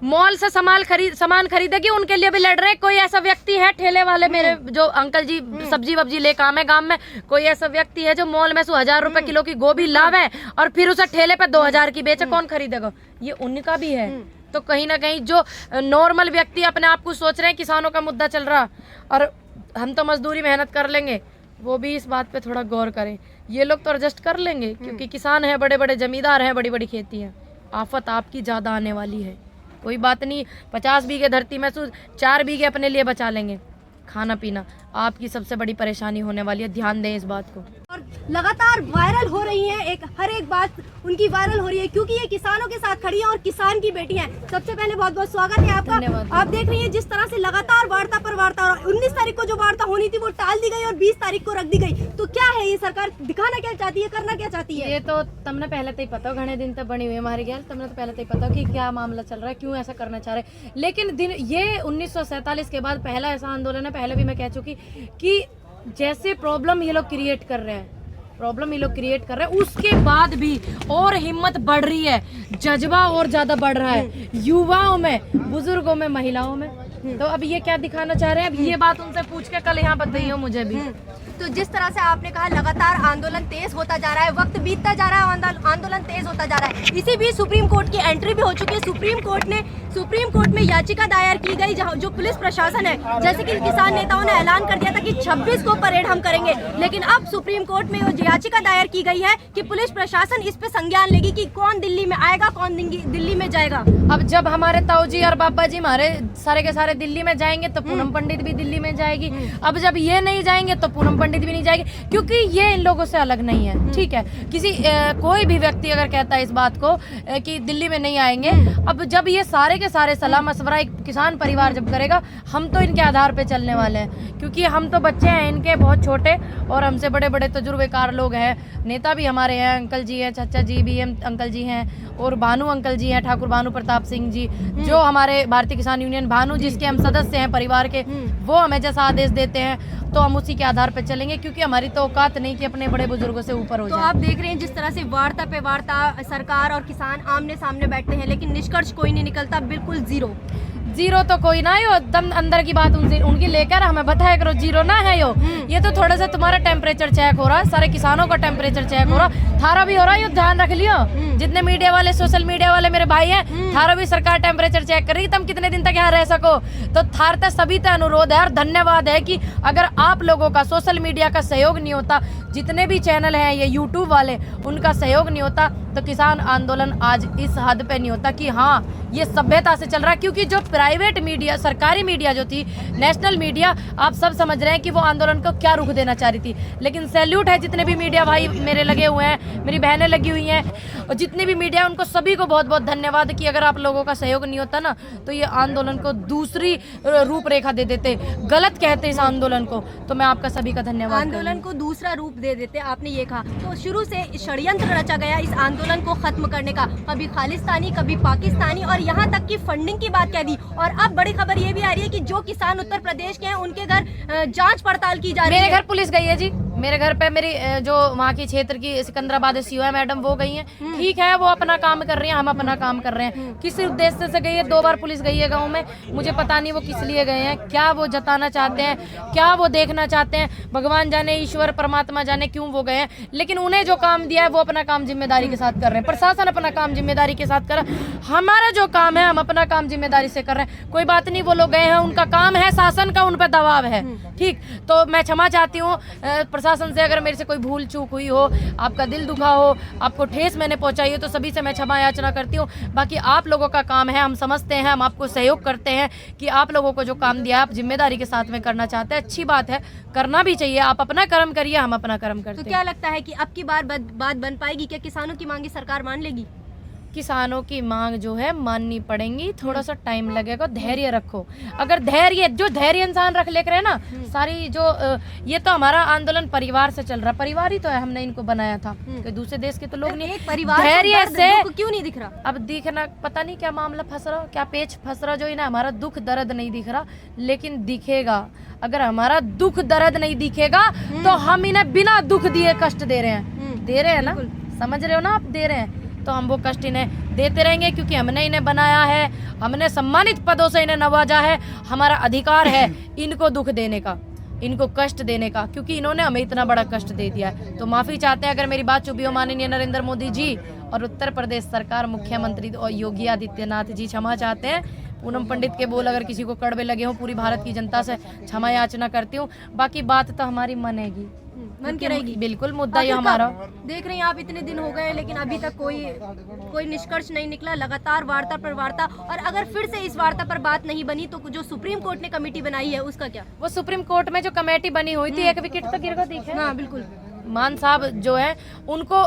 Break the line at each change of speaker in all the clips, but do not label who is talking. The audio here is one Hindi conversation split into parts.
मॉल से सामान खरीदेगी, उनके लिए भी लड़ रहे हैं। कोई ऐसा व्यक्ति है, ठेले वाले मेरे जो अंकल जी सब्जी वब्जी लेकर आवे गांव में, कोई ऐसा व्यक्ति है जो मॉल में 1000 रुपए किलो की गोभी लावे और फिर उसे ठेले पे 2000 की बेचे, कौन खरीदेगा? ये उनका भी है। तो कहीं ना कहीं जो नॉर्मल व्यक्ति अपने आप को सोच रहे हैं किसानों का मुद्दा चल रहा और हम तो मजदूरी मेहनत कर लेंगे, वो भी इस बात पे थोड़ा गौर करें। ये लोग तो एडजस्ट कर लेंगे क्योंकि किसान हैं, बड़े बड़े जमींदार हैं, बड़ी बड़ी खेती है। आफत आपकी ज़्यादा आने वाली है। कोई बात नहीं, 50 बीघे धरती में 4 बीघे अपने लिए बचा लेंगे। खाना पीना आपकी सबसे बड़ी परेशानी होने वाली है, ध्यान दें इस बात को।
और लगातार वायरल हो रही है, हर एक बात उनकी वायरल हो रही है क्योंकि ये किसानों के साथ खड़ी है और किसान की बेटी है। सबसे पहले बहुत बहुत स्वागत है आपका। आप देख रही हैं जिस तरह से लगातार वार्ता पर वार्ता, और 19 तारीख को जो वार्ता होनी थी वो टाल दी गई और 20 तारीख को रख दी गई। तो क्या है ये सरकार दिखाना क्या चाहती है, करना क्या चाहती है?
ये तो तुमने पहले तो ही पता, घने दिन तक बनी हुई है हमारी गैल, तुमने तो पहले तो ही पता कि क्या मामला चल रहा है, क्यों ऐसा करना चाह रहे। लेकिन ये 1947 के बाद पहला ऐसा आंदोलन है, पहले भी मैं कह चुकी कि जैसे प्रॉब्लम ये लोग क्रिएट कर रहे हैं, उसके बाद भी और हिम्मत बढ़ रही है, जज्बा और ज्यादा बढ़ रहा है युवाओं में, बुजुर्गों में, महिलाओं में। तो अब ये क्या दिखाना चाह रहे हैं, अब ये बात उनसे पूछ के कल यहाँ बताइए मुझे भी।
तो जिस तरह से आपने कहा लगातार आंदोलन तेज होता जा रहा है, वक्त बीतता जा रहा है, आंदोलन तेज होता जा रहा है। इसी बीच सुप्रीम कोर्ट की एंट्री भी हो चुकी है। सुप्रीम कोर्ट में याचिका दायर की गई, जहां जो पुलिस प्रशासन है, जैसे कि किसान नेताओं ने ऐलान कर दिया था कि 26 को परेड हम करेंगे, लेकिन अब सुप्रीम कोर्ट में याचिका दायर की गई है कि पुलिस प्रशासन इस पे संज्ञान लेगी कि कौन दिल्ली में आएगा, कौन दिल्ली में जाएगा।
अब जब हमारे ताऊजी और बाबा जी हमारे सारे के सारे दिल्ली में जाएंगे तो पूनम पंडित भी दिल्ली में जाएगी। अब जब ये नहीं जाएंगे तो पूनम पंडित भी नहीं जाएगी, क्योंकि ये इन लोगों से अलग नहीं है। ठीक है, कोई भी व्यक्ति अगर कहता है इस बात को कि दिल्ली में नहीं आएंगे, अब जब ये सारे के सारे सलाह मशवरा एक किसान परिवार जब करेगा, हम तो इनके आधार पे चलने वाले हैं, क्योंकि हम तो बच्चे हैं इनके बहुत छोटे और हमसे बड़े बड़े तजुर्बेकार लोग हैं। नेता भी हमारे हैं, अंकल जी हैं, चाचा जी भी हैं, अंकल जी हैं, और भानु अंकल जी हैं, ठाकुर भानु प्रताप सिंह जी, जो हमारे भारतीय किसान यूनियन भानु जिसके हम सदस्य हैं परिवार के, वो हमें जैसा आदेश देते हैं तो हम उसी के आधार पर चलेंगे, क्योंकि हमारी तो औकात नहीं कि अपने बड़े बुजुर्गों से ऊपर हो जाए।
तो आप देख रहे हैं जिस तरह से वार्ता पे वार्ता, सरकार और किसान आमने सामने बैठते हैं, लेकिन निष्कर्ष कोई नहीं निकलता, बिल्कुल जीरो तो कोई ना हो। दम अंदर की बात उनकी लेकर हमें बताया करो, जीरो ना है यो। ये तो थोड़ा सा तुम्हारा टेम्परेचर चेक हो रहा है, सारे किसानों का टेम्परेचर चेक हो रहा, थारा भी हो रहा है, ये ध्यान रख लियो। जितने मीडिया वाले, सोशल मीडिया वाले मेरे भाई हैं, थारा भी सरकार टेम्परेचर चेक कर रही, तुम कितने दिन तक यहाँ रह सको। तो थार तक सभी का अनुरोध है और धन्यवाद है कि अगर आप लोगों का, सोशल मीडिया का सहयोग नहीं होता, जितने भी चैनल हैं ये यूट्यूब वाले, उनका सहयोग नहीं होता, तो किसान आंदोलन आज इस हद पे नहीं होता कि हाँ ये सभ्यता से चल रहा है। क्योंकि जो प्राइवेट मीडिया, सरकारी मीडिया जो थी, नेशनल मीडिया, आप सब समझ रहे हैं कि वो आंदोलन को क्या रुख देना चाह रही थी। लेकिन सैल्यूट है जितने भी मीडिया भाई मेरे लगे हुए हैं, मेरी बहनें लगी हुई हैं, और जितने भी मीडिया, उनको सभी को बहुत बहुत धन्यवाद कि अगर आप लोगों का सहयोग नहीं होता ना तो ये आंदोलन को दूसरी रूपरेखा दे देते, गलत कहते इस आंदोलन को। तो मैं आपका सभी का धन्यवाद। आंदोलन को दूसरा रूप दे देते, आपने ये कहा। तो शुरू से षड्यंत्र रचा गया इस आंदोलन को खत्म करने का, कभी खालिस्तानी, कभी पाकिस्तानी, और यहाँ तक कि फंडिंग की बात कह दी। और अब बड़ी खबर ये भी आ रही है कि जो किसान उत्तर प्रदेश के हैं उनके घर जांच पड़ताल की जा रही है।
मेरे घर पुलिस गई है जी, मेरे घर पे मेरी जो वहाँ की क्षेत्र की सिकंदराबाद सीओ है मैडम, वो गई हैं। ठीक है, वो अपना काम कर रही हैं, हम अपना काम कर रहे हैं। किस उद्देश्य से गई है? 2 बार पुलिस गई है गाँव में, मुझे पता नहीं वो किस लिए गए हैं, क्या वो जताना चाहते हैं, क्या वो देखना चाहते हैं, भगवान जाने, ईश्वर परमात्मा जाने क्यों वो गए हैं। लेकिन उन्हें जो काम दिया है वो अपना काम जिम्मेदारी के साथ कर रहे हैं, प्रशासन अपना काम जिम्मेदारी के साथ कर रहा है। हमारा जो काम है हम अपना काम जिम्मेदारी से कर रहे हैं। कोई बात नहीं, वो लोग गए हैं, उनका काम है, शासन का उन पर दबाव है। ठीक, तो मैं क्षमा चाहती हूँ प्रशासन से, अगर मेरे से कोई भूल चूक हुई हो, आपका दिल दुखा हो, आपको ठेस मैंने पहुंचाई हो, तो सभी से मैं क्षमा याचना करती हूँ। बाकी आप लोगों का काम है, हम समझते हैं, हम आपको सहयोग करते हैं कि आप लोगों को जो काम दिया आप जिम्मेदारी के साथ में करना चाहते हैं। अच्छी बात है, करना भी चाहिए। आप अपना कर्म करिए, हम अपना कर्म करते हैं।
तो क्या लगता है कि अब की बार बात बन पाएगी? क्या किसानों की मांगी सरकार मान लेगी?
किसानों की मांग जो है माननी पड़ेंगी, थोड़ा सा टाइम लगेगा, धैर्य रखो। अगर धैर्य इंसान रख लेकर है ना, सारी जो ये तो हमारा आंदोलन परिवार से चल रहा, परिवार ही तो है, हमने इनको बनाया था, कि दूसरे देश के तो लोग नहीं।
परिवार
धैर्य से
क्यों नहीं दिख रहा?
अब दिखना, पता नहीं क्या मामला फंस रहा, क्या पेच फंस रहा, जो है ना, हमारा दुख दर्द नहीं दिख रहा, लेकिन दिखेगा। अगर हमारा दुख दर्द नहीं दिखेगा तो हम इन्हें बिना दुख दिए कष्ट दे रहे हैं ना, समझ रहे हो ना आप, दे रहे हैं, तो हम वो कष्ट इन्हें देते रहेंगे, क्योंकि हमने इन्हें बनाया है, हमने सम्मानित पदों से इन्हें नवाजा है। हमारा अधिकार है इनको दुख देने का, इनको कष्ट देने का, क्योंकि इन्होंने हमें इतना बड़ा कष्ट दे दिया है। तो माफ़ी चाहते हैं अगर मेरी बात चुभी हो माननीय नरेंद्र मोदी जी और उत्तर प्रदेश सरकार, मुख्यमंत्री और योगी आदित्यनाथ जी, क्षमा चाहते हैं। पूनम पंडित के बोल अगर किसी को कड़वे लगे हों, पूरी भारत की जनता से क्षमा याचना करती हूँ। बाकी बात तो हमारी मनेगी,
मन की रहेगी।
बिल्कुल मुद्दा ये हमारा।
देख रही हैं आप, इतने दिन हो गए लेकिन अभी तक कोई निष्कर्ष नहीं निकला। लगातार वार्ता पर वार्ता, और अगर फिर से इस वार्ता पर बात नहीं बनी तो जो सुप्रीम कोर्ट ने कमेटी बनाई है उसका क्या?
वो सुप्रीम कोर्ट में जो कमेटी बनी हुई थी, एक विकेट तो गिर गया, दिखे?
हाँ बिल्कुल।
मान साहब जो है उनको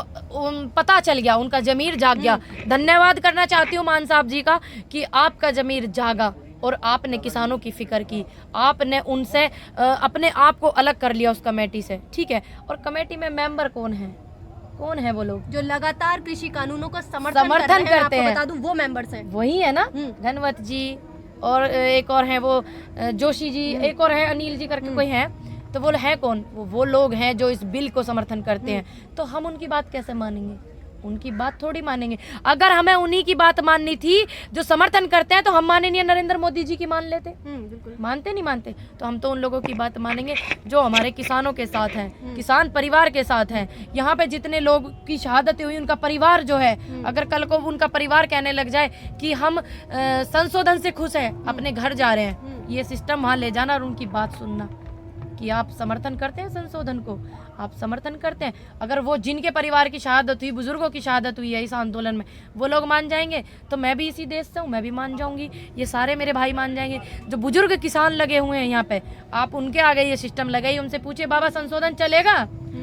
पता चल गया, उनका जमीर जाग गया। धन्यवाद करना चाहती हूँ मान साहब जी का कि आपका जमीर जागा और आपने किसानों की फिक्र की, आपने उनसे अपने आप को अलग कर लिया उस कमेटी से, ठीक है। और कमेटी में मेंबर कौन है वो लोग
जो लगातार कृषि कानूनों का समर्थन करते हैं। बता दूं वो मेंबर्स हैं,
वही है ना, धनवत जी और एक और हैं वो जोशी जी, एक और है अनिल जी करके कोई है। तो वो है कौन? वो लोग हैं जो इस बिल को समर्थन करते हैं। तो हम उनकी बात कैसे मानेंगे? उनकी बात थोड़ी मानेंगे। अगर हमें उन्हीं की बात माननी थी जो समर्थन करते हैं तो हम माननीय नरेंद्र मोदी जी की मान लेते। मानते नहीं मानते, तो हम तो उन लोगों की बात मानेंगे जो हमारे किसानों के साथ हैं, किसान परिवार के साथ हैं। यहाँ पे जितने लोग की शहादत हुई, उनका परिवार जो है, अगर कल को उनका परिवार कहने लग जाए कि हम संशोधन से खुश हैं, अपने घर जा रहे हैं, ये सिस्टम वहाँ ले जाना और उनकी बात सुनना कि आप समर्थन करते हैं संशोधन को, आप समर्थन करते हैं। अगर वो जिनके परिवार की शहादत हुई, बुजुर्गों की शहादत हुई है इस आंदोलन में, वो लोग मान जाएंगे तो मैं भी इसी देश से हूँ, मैं भी मान जाऊंगी, ये सारे मेरे भाई मान जाएंगे। जो बुजुर्ग किसान लगे हुए हैं यहाँ पे, आप उनके आगे ये सिस्टम लगाइए, उनसे पूछिए बाबा संशोधन चलेगा?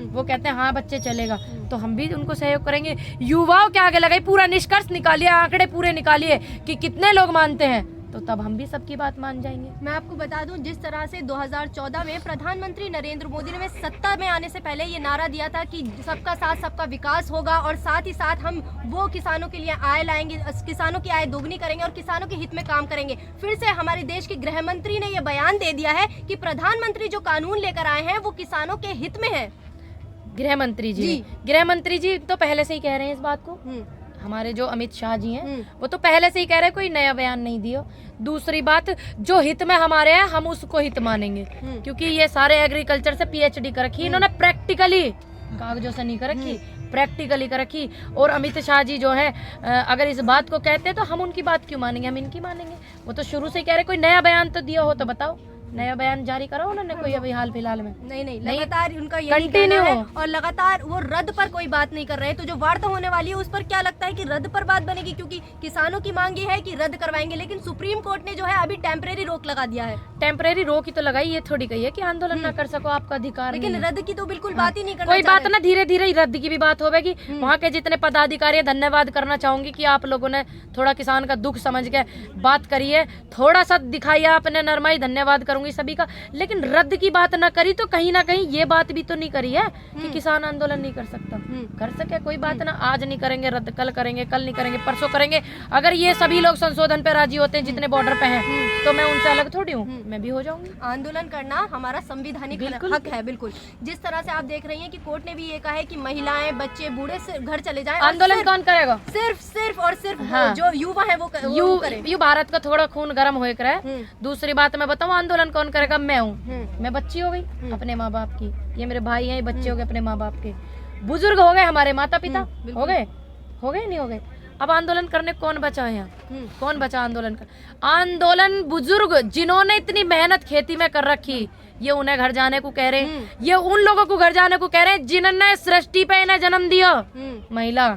वो कहते हैं हाँ बच्चे चलेगा, तो हम भी उनको सहयोग करेंगे। युवाओं के आगे लगाइए, पूरा निष्कर्ष निकालिए, आंकड़े पूरे निकालिए कि कितने लोग मानते हैं, तो तब हम भी सबकी बात मान जाएंगे।
मैं आपको बता दूं, जिस तरह से 2014 में प्रधानमंत्री नरेंद्र मोदी ने सत्ता में आने से पहले ये नारा दिया था कि सबका साथ सबका विकास होगा, और साथ ही साथ हम वो किसानों के लिए आय लाएंगे, किसानों की आय दोगुनी करेंगे और किसानों के हित में काम करेंगे। फिर से हमारे देश के गृह मंत्री ने ये बयान दे दिया है कि प्रधानमंत्री जो कानून लेकर आए हैं वो किसानों के हित में है।
गृह मंत्री जी तो पहले से ही कह रहे हैं इस बात को। हमारे जो अमित शाह जी हैं वो तो पहले से ही कह रहे हैं, कोई नया बयान नहीं दिया। दूसरी बात, जो हित में हमारे हैं हम उसको हित मानेंगे, क्योंकि ये सारे एग्रीकल्चर से पीएचडी कर रखी इन्होंने, प्रैक्टिकली, कागजों से नहीं कर रखी, प्रैक्टिकली कर रखी। और अमित शाह जी जो है अगर इस बात को कहते हैं तो हम उनकी बात क्यों मानेंगे, हम इनकी मानेंगे। वो तो शुरू से ही कह रहे कोई नया बयान तो दिया हो तो बताओ, नया बयान जारी करा उन्होंने कोई अभी हाल फिलहाल में? नहीं,
लगातार उनका यही कहना है और लगातार वो रद्द पर कोई बात नहीं कर रहे हैं। तो जो वार्ता होने वाली है उस पर क्या लगता है कि रद्द पर बात बनेगी? क्योंकि किसानों की मांग ये है कि रद्द करवाएंगे, लेकिन सुप्रीम कोर्ट ने जो है अभी टेम्परेरी रोक लगा दिया है।
टेम्परेरी रोक ही तो लगाई, ये थोड़ी कही है कि आंदोलन ना कर सको, आपका अधिकार।
लेकिन रद्द की तो बिल्कुल बात ही नहीं करना।
कोई बात ना, धीरे धीरे रद्द की भी बात होगी। वहाँ के जितने पदाधिकारी, धन्यवाद करना चाहूंगी कि आप लोगों ने थोड़ा किसान का दुख समझ के बात करिए, थोड़ा सा दिखाइए आपने नरमाई, धन्यवाद करूंगी सभी का। लेकिन रद्द की बात ना करी तो कहीं ना कहीं ये बात भी तो नहीं करी है कि किसान आंदोलन नहीं कर सकता। कर सके कोई बात ना, आज नहीं करेंगे रद्द, कल करेंगे, कल नहीं करेंगे, परसों करेंगे। अगर ये सभी लोग संशोधन पे राजी होते हैं जितने बॉर्डर पे हैं, तो मैं उनसे अलग थोड़ी हूँ, मैं भी हो जाऊंगी।
आंदोलन करना हमारा संवैधानिक हक है। बिल्कुल, जिस तरह से आप देख रही हैं कि कोर्ट ने भी ये कहा है कि महिलाएं, बच्चे, बूढ़े घर चले जाएं।
आंदोलन कौन करेगा?
सिर्फ और सिर्फ जो युवा है वो करें।
भारत का थोड़ा खून गर्म हो रहा है। दूसरी बात मैं बताऊँ, आंदोलन कौन करेगा? मैं हूँ। मैं बच्ची हो गई अपने माँ बाप की, ये मेरे भाई हैं, ये बच्चे हो गए अपने माँ बाप के, बुजुर्ग हो गए हमारे माता पिता, हो गए नहीं हो गए। अब आंदोलन करने कौन बचा है यहाँ? कौन बचा आंदोलन कर? आंदोलन बुजुर्ग जिन्होंने इतनी मेहनत खेती में कर रखी, ये उन्हें घर जाने को कह रहे हैं। ये उन लोगों को घर जाने को कह रहे हैं जिन्होंने सृष्टि पे इन्हें जन्म दिया, महिला।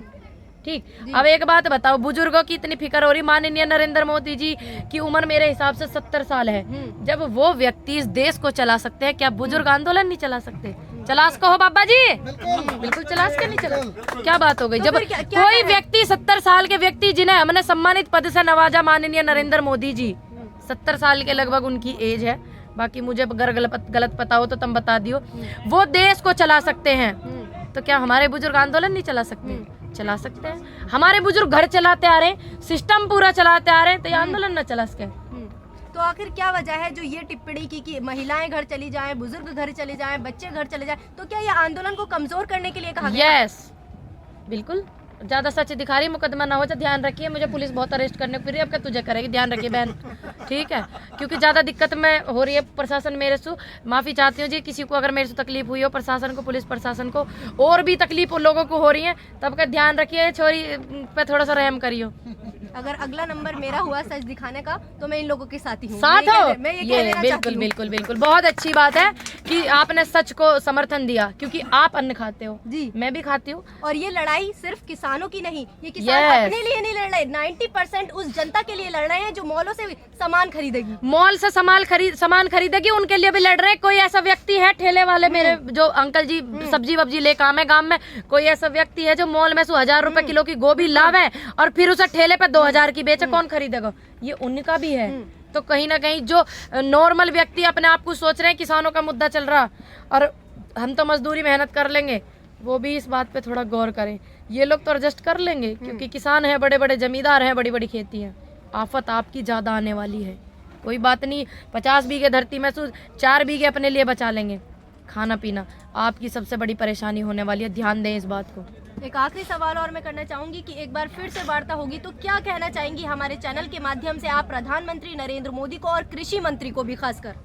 ठीक, अब एक बात बताओ, बुजुर्गों की इतनी फिक्र हो रही, माननीय नरेंद्र मोदी जी की उम्र मेरे हिसाब से 70 साल है। जब वो व्यक्ति इस देश को चला सकते हैं, क्या बुजुर्ग आंदोलन नहीं चला सकते? चला सको हो बाबा जी? बिल्कुल चला सके, नहीं चला। क्या बात हो गई? जब कोई व्यक्ति 70 साल के व्यक्ति जिन्हें हमने सम्मानित पद से नवाजा, माननीय नरेंद्र मोदी जी, 70 साल के लगभग उनकी एज है, बाकी मुझे अगर गलत पता हो तो तुम बता दियो, वो देश को चला सकते हैं, तो क्या हमारे बुजुर्ग आंदोलन नहीं चला सकते? चला सकते हैं। हमारे बुजुर्ग घर चलाते आ रहे हैं, सिस्टम पूरा चलाते आ रहे हैं, तो ये आंदोलन न चला सके?
तो आखिर क्या वजह है जो ये टिप्पणी की कि महिलाएं घर चली जाएं, बुजुर्ग घर चले जाएं, बच्चे घर चले जाएं? तो क्या ये आंदोलन को कमजोर करने के लिए कहा गया?
यस, बिल्कुल। ज़्यादा सच दिखा रही, मुकदमा ना हो जाए, ध्यान रखिए। मुझे पुलिस बहुत अरेस्ट करने को फिर रही है, अब क्या तुझे करेगी, ध्यान रखिए बहन, ठीक है। क्योंकि ज़्यादा दिक्कत में हो रही है प्रशासन मेरे से। माफ़ी चाहती हूँ जी, किसी को अगर मेरे से तकलीफ हुई हो, प्रशासन को, पुलिस प्रशासन को, और भी तकलीफ उन लोगों को हो रही है, तब का ध्यान रखिए, छोरी पे थोड़ा सा रहम करियो।
अगर अगला नंबर मेरा हुआ सच दिखाने का तो मैं इन लोगों के साथ ही हूँ।
साथ हो,
मैं ये
ये
कहना चाहती
बिल्कुल
हूँ।
बिल्कुल बिल्कुल बहुत अच्छी बात है कि आपने सच को समर्थन दिया, क्योंकि आप अन्न खाते हो
जी,
मैं भी खाती हूँ।
और ये लड़ाई सिर्फ किसानों की नहीं, ये किसान
Yes.
अपने लिए नहीं लड़ रहे, 90% उस जनता के लिए लड़ रहे हैं जो मॉलों से सामान खरीदेगी।
मॉल से सामान खरीदेगी, उनके लिए भी लड़ रहे हैं। कोई ऐसा व्यक्ति है, ठेले वाले मेरे जो अंकल जी सब्जी वब्जी ले काम है गांव में, कोई ऐसा व्यक्ति है जो मॉल में 1000 रुपए किलो की गोभी लावे और फिर उसे ठेले पे 2000 की बेचे, कौन खरीदेगा? ये उनका भी है। तो कहीं ना कहीं जो नॉर्मल व्यक्ति अपने आप को सोच रहे हैं किसानों का मुद्दा चल रहा और हम तो मजदूरी मेहनत कर लेंगे, वो भी इस बात पे थोड़ा गौर करें। ये लोग तो एडजस्ट कर लेंगे क्योंकि किसान हैं, बड़े बड़े जमींदार हैं, बड़ी बड़ी खेती है। आफत आपकी ज़्यादा आने वाली है, कोई बात नहीं। 50 बीघे धरती में 4 बीघे अपने लिए बचा लेंगे। खाना पीना आपकी सबसे बड़ी परेशानी होने वाली है, ध्यान दें इस बात को।
एक आखिरी सवाल और मैं करना चाहूंगी कि एक बार फिर से वार्ता होगी तो क्या कहना चाहेंगी हमारे चैनल के माध्यम से आप प्रधानमंत्री नरेंद्र मोदी को और कृषि मंत्री को भी खासकर?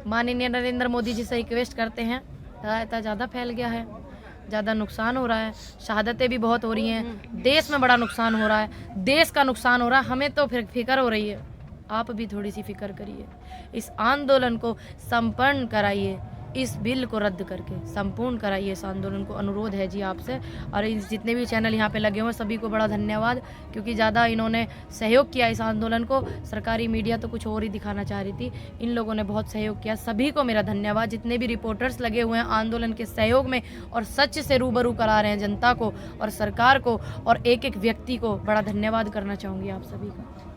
माननीय नरेंद्र मोदी जी से रिक्वेस्ट करते हैं, रायता ज़्यादा फैल गया है, ज़्यादा नुकसान हो रहा है, शहादतें भी बहुत हो रही हैं, देश में बड़ा नुकसान हो रहा है, देश का नुकसान हो रहा है, हमें तो फिर फिक्र हो रही है। आप भी थोड़ी सी फिक्र करिए, इस आंदोलन को संपन्न कराइए, इस बिल को रद्द करके संपूर्ण कराइए इस आंदोलन को, अनुरोध है जी आपसे। और इस जितने भी चैनल यहाँ पे लगे हुए हैं सभी को बड़ा धन्यवाद, क्योंकि ज़्यादा इन्होंने सहयोग किया इस आंदोलन को। सरकारी मीडिया तो कुछ और ही दिखाना चाह रही थी, इन लोगों ने बहुत सहयोग किया, सभी को मेरा धन्यवाद। जितने भी रिपोर्टर्स लगे हुए हैं आंदोलन के सहयोग में और सच से रूबरू करा रहे हैं जनता को और सरकार को और एक एक व्यक्ति को, बड़ा धन्यवाद करना चाहूँगी आप सभी का।